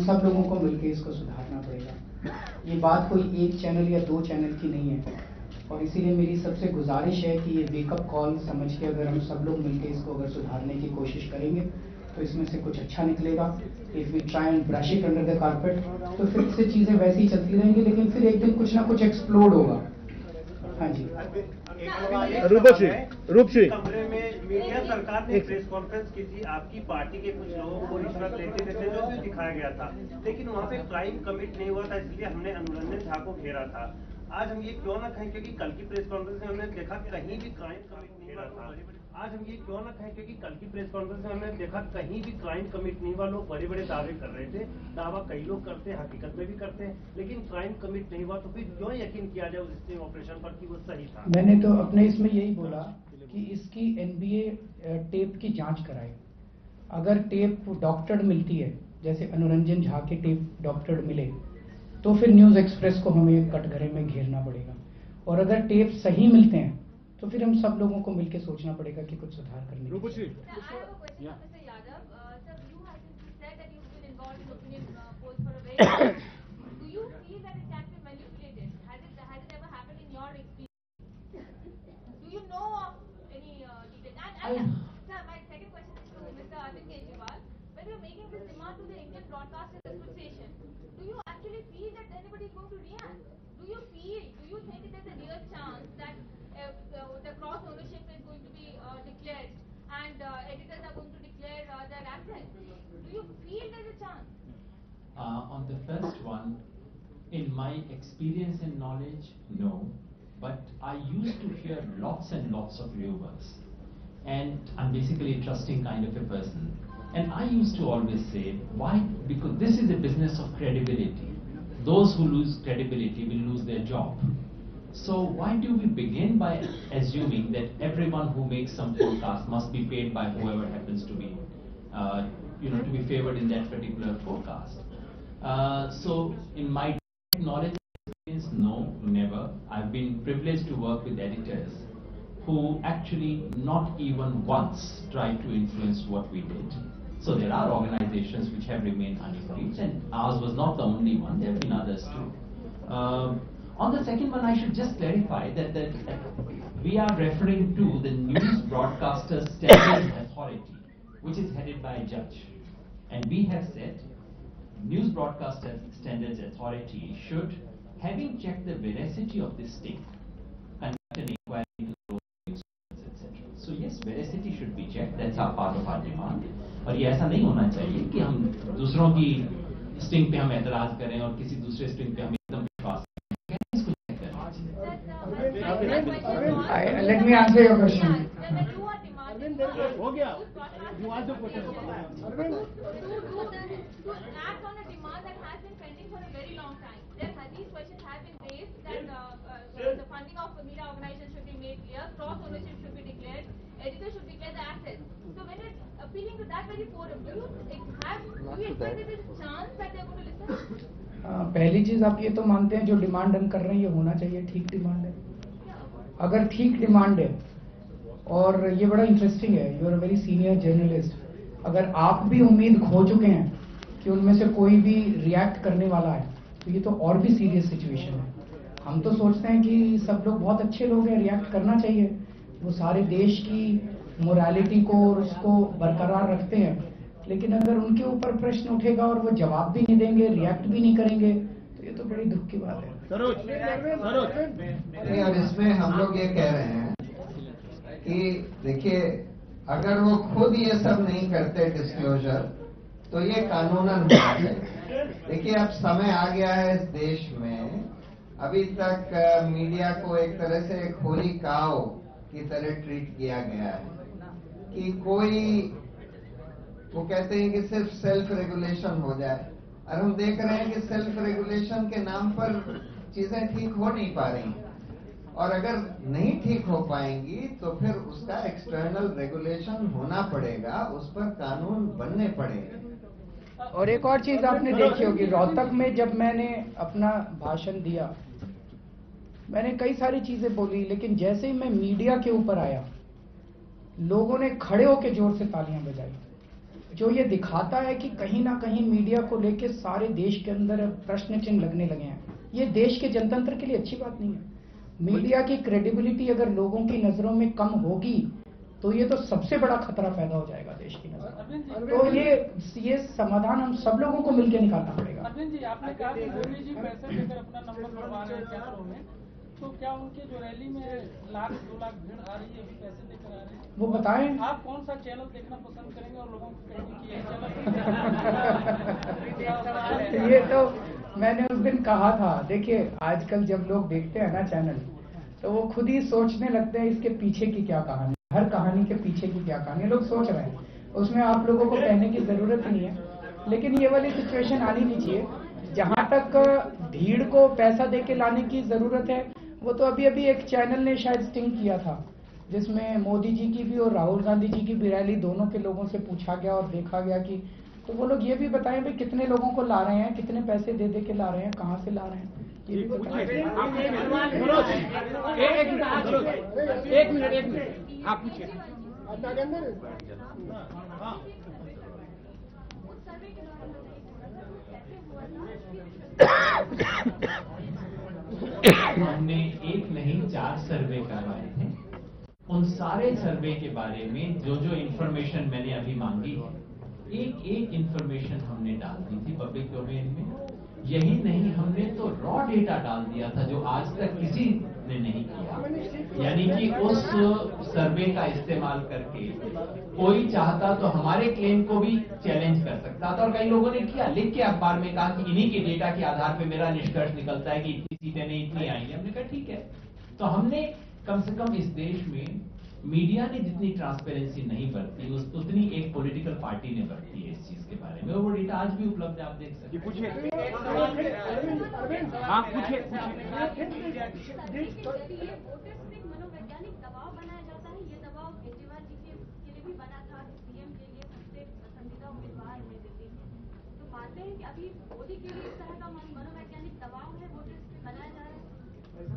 सब लोगों को मिलकर इसको सुधारना पड़ेगा। ये बात कोई एक चैनल या दो चैनल की नहीं है, और इसीलिए मेरी सबसे गुजारिश है कि ये वेकअप कॉल समझ के अगर हम सब लोग मिलकर इसको अगर सुधारने की कोशिश करेंगे तो इसमें से कुछ अच्छा निकलेगा। If we try and brush it under the carpet तो फिर से चीज़ें वैसी ही चलती रहेंगी, लेकिन फिर एक दिन कुछ ना कुछ एक्सप्लोड होगा। हाँ जी। रूप सिंह कमरे में मीडिया सरकार ने प्रेस कॉन्फ्रेंस की थी, आपकी पार्टी के कुछ लोगों को रिश्वत लेते थे जो भी दिखाया गया था, लेकिन वहाँ पे क्राइम कमिट नहीं हुआ था, इसलिए हमने अनुरंजन झा को घेरा था। आज हम ये क्यों ना कहें, क्योंकि कल की प्रेस कॉन्फ्रेंस में हमने देखा कहीं भी क्राइम कमिट नहीं हुआ था। आज हम ये क्यों ना कहें, क्योंकि कल की प्रेस कॉन्फ्रेंस में हमने देखा कहीं भी क्राइम कमिट नहीं हुआ। लोग बड़े बड़े दावे कर रहे थे, दावा कई लोग करते हैं, हकीकत में भी करते हैं, लेकिन क्राइम कमिट नहीं हुआ, तो फिर क्यों यकीन किया जाए उस स्टिंग ऑपरेशन पर कि वो सही था। मैंने तो अपने इसमें यही बोला कि इसकी एनबीए टेप की जांच कराए। अगर टेप डॉक्टर्ड मिलती है, जैसे अनुरंजन झा के टेप डॉक्टर्ड मिले, तो फिर न्यूज़ एक्सप्रेस को हमें कटघरे में घेरना पड़ेगा। और अगर टेप सही मिलते हैं तो फिर हम सब लोगों को मिलकर सोचना पड़ेगा कि कुछ सुधार करने की। Sir, my second question is to Mr. Arvind Kejriwal. When you're making this demand to the Indian Broadcasters Association, do you actually feel that anybody is going to react? Do you think there's a real chance that the cross ownership is going to be declared and editors are going to declare their assets? Do you feel there's a chance? On the first one, in my experience and knowledge, no. But I used to hear lots and lots of rumors. And I'm basically a trusting kind of a person. And I used to always say, why? Because this is a business of credibility. Those who lose credibility will lose their job. So why do we begin by assuming that everyone who makes some forecast must be paid by whoever happens to be, to be favored in that particular forecast? So in my knowledge, experience, no, never. I've been privileged to work with editors who actually not even once tried to influence what we did. So there are organizations which have remained unimpeached, and ours was not the only one, there have been others too. On the second one, I should just clarify that we are referring to the News Broadcasters Standards Authority, which is headed by a judge. And we have said, News Broadcasters Standards Authority should, having checked the veracity of this state, conduct an inquiry into those news, etc. So yes, veracity should be checked. That's our part of our demand. और ये ऐसा नहीं होना चाहिए कि हम दूसरों की स्टिंग पे हम एतराज करें और किसी दूसरे स्टिंग पे हम एकदम विश्वास करें। इसको चेक करें। Let me answer your question. हो गया। You ask the question. To act on a demand that has been pending for a very long time. These questions have been raised that the funding of the media organizations should be made clear, cross ownership should be declared, editors should declare the assets. So when you're appealing to that very forum, do you expect that there is a chance that they're going to listen? पहली चीज आप ये तो मानते हैं जो demand हम कर रहे हैं ये होना चाहिए, ठीक डिमांड है। अगर ठीक डिमांड है, और ये बड़ा इंटरेस्टिंग है, you are a very senior journalist, अगर आप भी उम्मीद खो चुके हैं कि उनमें से कोई भी रिएक्ट करने वाला है तो ये तो और भी सीरियस सिचुएशन है। हम तो सोचते हैं कि सब लोग बहुत अच्छे लोग हैं, रिएक्ट करना चाहिए, वो सारे देश की मोरालिटी को और उसको बरकरार रखते हैं, लेकिन अगर उनके ऊपर प्रश्न उठेगा और वो जवाब भी नहीं देंगे, रिएक्ट भी नहीं करेंगे, तो ये तो बड़ी दुख की बात है। सरोज और इसमें हम लोग ये कह रहे हैं कि देखिए, अगर वो खुद ये सब नहीं करते डिस्क्लोजर, तो ये कानूनन होना चाहिए। देखिए, अब समय आ गया है इस देश में, अभी तक मीडिया को एक तरह से एक होली काव की तरह ट्रीट किया गया है कि कोई, वो कहते हैं कि सिर्फ सेल्फ रेगुलेशन हो जाए, और हम देख रहे हैं कि सेल्फ रेगुलेशन के नाम पर चीजें ठीक हो नहीं पा रही, और अगर नहीं ठीक हो पाएंगी तो फिर उसका एक्सटर्नल रेगुलेशन होना पड़ेगा, उस पर कानून बनने पड़ेंगे। और एक और चीज आपने देखी होगी, रोहतक में जब मैंने अपना भाषण दिया, मैंने कई सारी चीजें बोली, लेकिन जैसे ही मैं मीडिया के ऊपर आया, लोगों ने खड़े होकर जोर से तालियां बजाई। जो ये दिखाता है कि कहीं ना कहीं मीडिया को लेके सारे देश के अंदर प्रश्न चिन्ह लगने लगे हैं। ये देश के जनतंत्र के लिए अच्छी बात नहीं है। मीडिया की क्रेडिबिलिटी अगर लोगों की नजरों में कम होगी तो ये तो सबसे बड़ा खतरा पैदा हो जाएगा देश की नजर में। तो ये समाधान हम सब लोगों को मिलकर निकालना पड़ेगा। अरविंद जी, आपने कहा कि मोदी जी पैसे देकर अपना नंबर बनवा रहे हैं चैनलों में, तो क्या उनके जो रैली में 1 लाख 2 लाख भीड़ आ रही है, अभी पैसे देकर आ रहे हैं? वो बताएं आप कौन सा चैनल देखना पसंद करेंगे और लोगों को कहेंगे कि यही चैनल? ये तो मैंने उस दिन कहा था। देखिए, आजकल जब लोग देखते हैं ना चैनल, तो वो खुद ही सोचने लगते हैं इसके पीछे की क्या कहानी, हर कहानी के पीछे की क्या कहानी, लोग सोच रहे हैं। उसमें आप लोगों को कहने की जरूरत ही नहीं है। लेकिन ये वाली सिचुएशन आनी नहीं चाहिए। जहां तक भीड़ को पैसा देके लाने की जरूरत है, वो तो अभी अभी एक चैनल ने शायद स्टिंग किया था, जिसमें मोदी जी की भी और राहुल गांधी जी की भी रैली दोनों के लोगों से पूछा गया और देखा गया कि तो वो लोग ये भी बताएं भाई कितने लोगों को ला रहे हैं, कितने पैसे दे के ला रहे हैं, कहाँ से ला रहे हैं, ये भी बताएं। एक मिनट आप पूछिए। उस सर्वे के दौरान कैसे हुआ था? हमने एक नहीं 4 सर्वे करवाए थे। उन सारे सर्वे के बारे में जो इंफॉर्मेशन मैंने अभी मांगी है, एक इंफॉर्मेशन हमने डाल दी थी पब्लिक डोमेन में। यही नहीं, हमने तो रॉ डेटा डाल दिया था जो आज तक किसी ने नहीं किया। यानी कि उस सर्वे का इस्तेमाल करके कोई चाहता तो हमारे क्लेम को भी चैलेंज कर सकता था, और कई लोगों ने किया, लिख के अखबार में कहा कि इन्हीं के डेटा के आधार पे मेरा निष्कर्ष निकलता है कि इतनी सीटें नहीं, इतनी आई है। हमने कहा ठीक है। तो हमने कम से कम इस देश में मीडिया ने जितनी ट्रांसपेरेंसी नहीं बरती, उतनी एक पॉलिटिकल पार्टी ने बरती है इस चीज के बारे में, और वो डेटा आज भी उपलब्ध है, आप देख सकते हैं। पूछिए। मनोवैज्ञानिक दबाव बनाया जाता है। ये दबाव केजरीवाल जी के लिए भी बना था, सीएम के लिए सबसे पसंदीदा उम्मीदवार है दिल्ली में। तो मानते हैं कि अभी मोदी के लिए इस तरह का मनोवैज्ञानिक दबाव है, वोटर्स पे बनाया जा रहा है।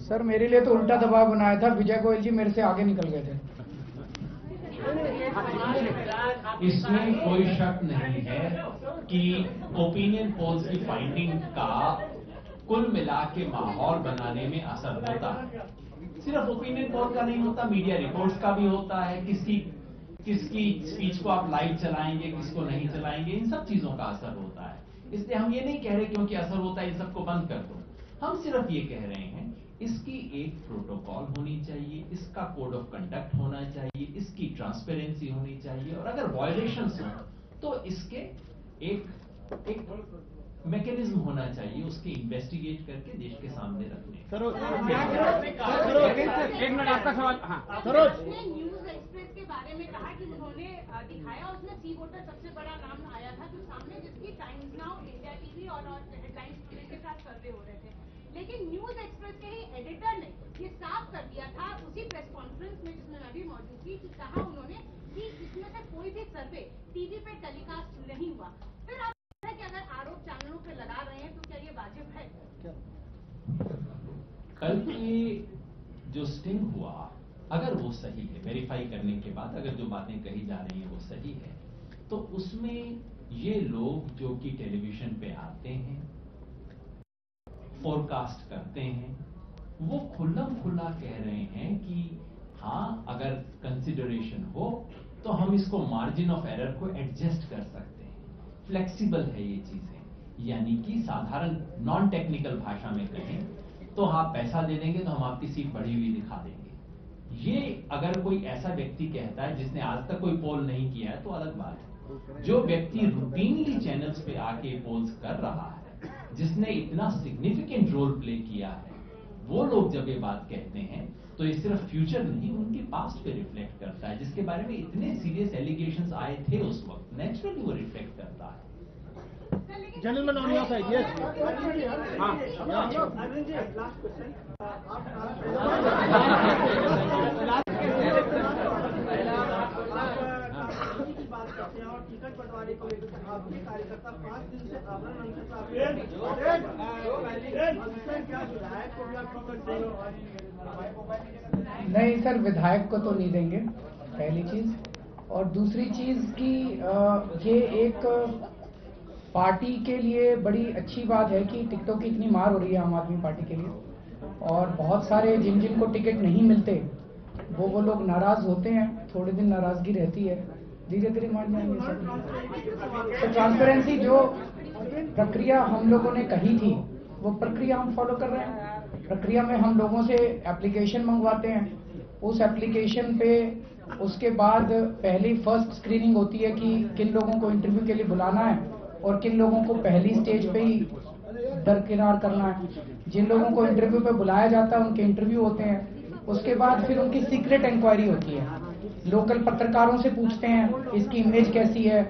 सर, मेरे लिए तो उल्टा दबाव बनाया था। विजय गोयल जी मेरे से आगे निकल गए थे। इसमें कोई शक नहीं है कि ओपिनियन पोल्स की फाइंडिंग का कुल मिला के माहौल बनाने में असर होता है। सिर्फ ओपिनियन पोल का नहीं होता, मीडिया रिपोर्ट्स का भी होता है। किसकी स्पीच को आप लाइव चलाएंगे, किसको नहीं चलाएंगे, इन सब चीजों का असर होता है। इसलिए हम ये नहीं कह रहे क्योंकि असर होता है इन सबको बंद कर दो। हम सिर्फ ये कह रहे हैं इसकी एक प्रोटोकॉल होनी चाहिए, इसका कोड ऑफ कंडक्ट होना चाहिए, इसकी ट्रांसपेरेंसी होनी चाहिए, और अगर वायलेशंस हो तो इसके एक मैकेनिज्म होना चाहिए, उसके इन्वेस्टिगेट करके देश के सामने रखने। एक मिनट आपका सवाल। हाँ, न्यूज एक्सप्रेस के बारे में कहा कि उन्होंने दिखाया, उसमें सी वोटर सबसे बड़ा नाम आया था जो सामने, जिसकी टाइम्स नाउ, इंडिया टीवी और हेडलाइंस के साथ सर्वे हो रहे थे। लेकिन न्यूज एक्सप्रेस के ही एडिटर ने ये साफ कर दिया था उसी प्रेस कॉन्फ्रेंस में जिसमें मैं भी मौजूद थी, कि कहा उन्होंने कि इसमें से कोई भी सर्वे टीवी पे टेलीकास्ट नहीं हुआ। फिर आप कि अगर आरोप चैनलों पे लगा रहे हैं तो क्या ये वाजिब है? कल की जो स्टिंग हुआ, अगर वो सही है, वेरीफाई करने के बाद अगर जो बातें कही जा रही हैं वो सही है, तो उसमें ये लोग जो कि टेलीविजन पे आते हैं, फोरकास्ट करते हैं, वो खुल्लम खुल्ला कह रहे हैं कि हाँ, अगर कंसिडरेशन हो तो हम इसको मार्जिन ऑफ एरर को एडजस्ट कर सकते हैं। फ्लेक्सिबल है ये चीजें। यानी कि साधारण नॉन टेक्निकल भाषा में कहें तो आप पैसा दे देंगे तो हम आपकी सीट बढ़ी हुई दिखा देंगे। ये अगर कोई ऐसा व्यक्ति कहता है जिसने आज तक कोई पोल नहीं किया है तो अलग बात है। जो व्यक्ति रूटीनली चैनल्स पे आके पोल्स कर रहा है, जिसने इतना सिग्निफिकेंट रोल प्ले किया है, वो लोग जब ये बात कहते हैं तो ये सिर्फ फ्यूचर नहीं, उनके पास्ट पे रिफ्लेक्ट करता है, जिसके बारे में इतने सीरियस एलिगेशंस आए थे उस वक्त। नेचुरली वो रिफ्लेक्ट करता है। Gentleman on your side, yes. Arvind ji, last question. की बात करते हैं और टिकट बंटवारे को लेकर आपके कार्यकर्ता 5 दिन से आमरण अनशन क्या विधायक को भी आप टिकट देंगे? नहीं सर, विधायक को तो नहीं देंगे, पहली चीज। और दूसरी चीज कि ये एक पार्टी के लिए बड़ी अच्छी बात है कि टिकटों की इतनी मार हो रही है आम आदमी पार्टी के लिए, और बहुत सारे जिन जिन को टिकट नहीं मिलते वो लोग नाराज होते हैं, थोड़े दिन नाराजगी रहती है, धीरे धीरे मान जाएंगे सब। तो ट्रांसपेरेंसी जो प्रक्रिया हम लोगों ने कही थी वो प्रक्रिया हम फॉलो कर रहे हैं। प्रक्रिया में हम लोगों से एप्लीकेशन मंगवाते हैं, उस एप्लीकेशन पे उसके बाद पहली फर्स्ट स्क्रीनिंग होती है कि किन लोगों को इंटरव्यू के लिए बुलाना है और किन लोगों को पहली स्टेज पे ही दरकिनार करना है। जिन लोगों को इंटरव्यू पे बुलाया जाता है उनके इंटरव्यू होते हैं, उसके बाद फिर उनकी सीक्रेट इंक्वायरी होती है। लोकल पत्रकारों से पूछते हैं इसकी इमेज कैसी है,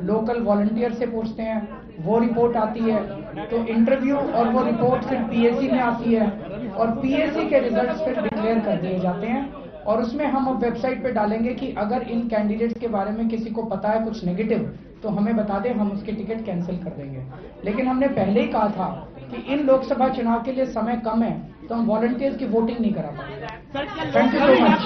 लोकल वॉलंटियर से पूछते हैं, वो रिपोर्ट आती है, तो इंटरव्यू और वो रिपोर्ट फिर पीएसी में आती है और पीएसी के रिजल्ट्स फिर डिक्लेयर कर दिए जाते हैं। और उसमें हम अब वेबसाइट पे डालेंगे कि अगर इन कैंडिडेट्स के बारे में किसी को पता है कुछ नेगेटिव तो हमें बता दें, हम उसके टिकट कैंसिल कर देंगे। लेकिन हमने पहले ही कहा था कि इन लोकसभा चुनाव के लिए समय कम है तो हम वॉलंटियर्स की वोटिंग नहीं करा पाएंगे। Thank you so much.